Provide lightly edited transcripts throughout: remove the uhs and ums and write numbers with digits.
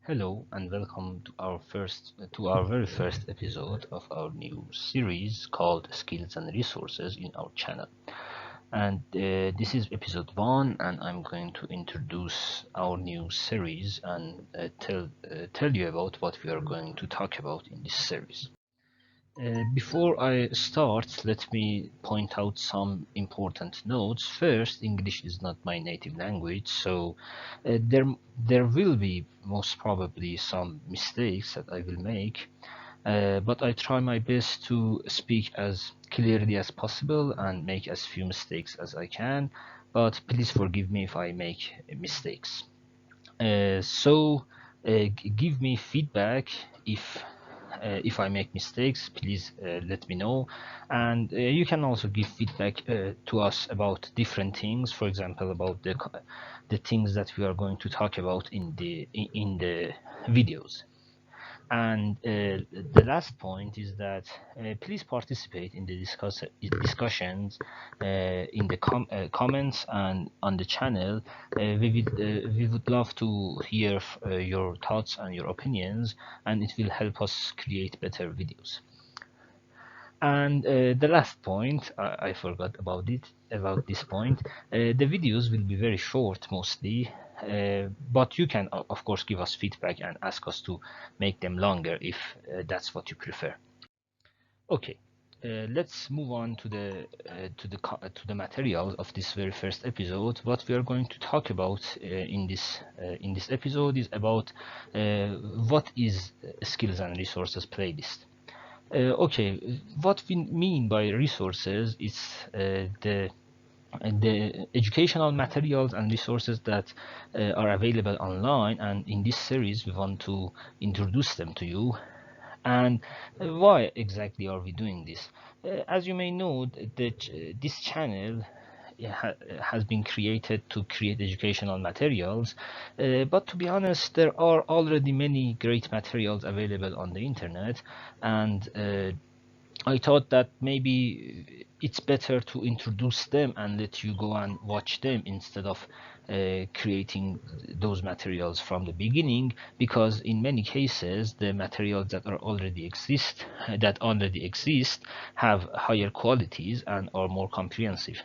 Hello and welcome to our very first episode of our new series called Skills and Resources in our channel. And this is episode 1, and I'm going to introduce our new series and tell you about what we are going to talk about in this series. Before I start, let me point out some important notes. First, English is not my native language, so there will be most probably some mistakes that I will make, but I try my best to speak as clearly as possible and make as few mistakes as I can. But please forgive me if I make mistakes. Give me feedback if I make mistakes. Please let me know, and you can also give feedback to us about different things. For example, about the things that we are going to talk about in the videos. And the last point is that please participate in the discussions in the comments and on the channel. We would love to hear your thoughts and your opinions, and it will help us create better videos. And the last point, I forgot about this point. The videos will be very short mostly, but you can, of course, give us feedback and ask us to make them longer if that's what you prefer. Okay, let's move on to the material of this very first episode. What we are going to talk about in this episode is about what is skills and resources playlist. Okay, what we mean by resources is the educational materials and resources that are available online, and in this series we want to introduce them to you. And why exactly are we doing this? As you may know, this channel has been created to create educational materials, but to be honest, there are already many great materials available on the internet, and I thought that maybe it's better to introduce them and let you go and watch them instead of creating those materials from the beginning, because in many cases the materials that already exist have higher qualities and are more comprehensive.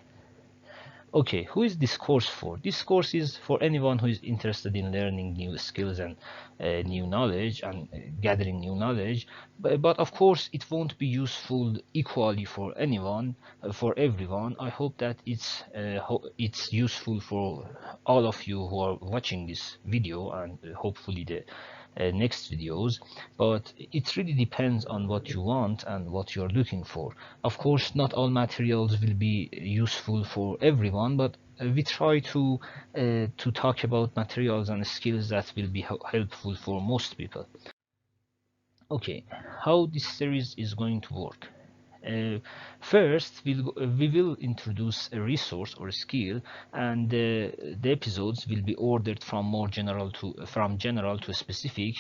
Okay, who is this course for? This course is for anyone who is interested in learning new skills and new knowledge and gathering new knowledge. But of course, it won't be useful equally for anyone, for everyone. I hope that it's useful for all of you who are watching this video, and hopefully the next videos. But it really depends on what you want and what you're looking for. Of course, not all materials will be useful for everyone, but we try to talk about materials and skills that will be helpful for most people. Okay, how this series is going to work. Uh, First, we will introduce a resource or a skill, and the episodes will be ordered from general to specific,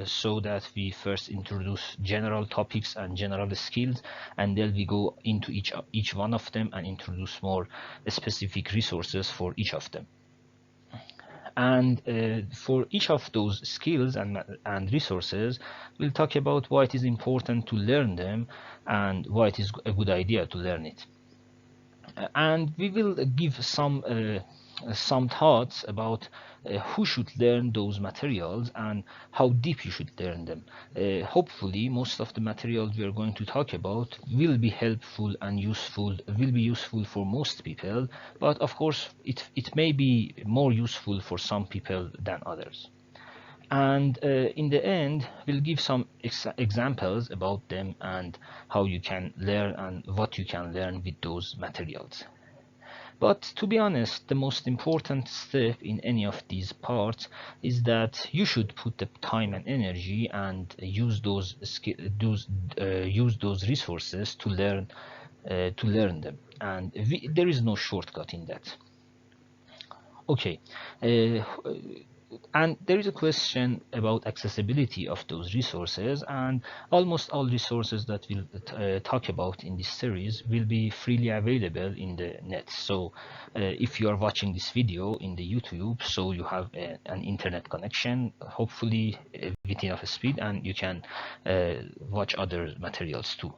so that we first introduce general topics and general skills, and then we go into each one of them and introduce more specific resources for each of them. And for each of those skills and resources, we'll talk about why it is important to learn them and why it is a good idea to learn it. And we will give some thoughts about who should learn those materials and how deep you should learn them. Hopefully, most of the materials we are going to talk about will be helpful and will be useful for most people, but of course, it may be more useful for some people than others. And in the end, we'll give some examples about them and how you can learn and what you can learn with those materials. But to be honest, the most important step in any of these parts is that you should put the time and energy and use those resources to learn them. And there is no shortcut in that. Okay, And there is a question about accessibility of those resources, and almost all resources that we'll talk about in this series will be freely available in the net. So if you are watching this video in the YouTube, so you have an internet connection, hopefully with enough speed, and you can watch other materials too.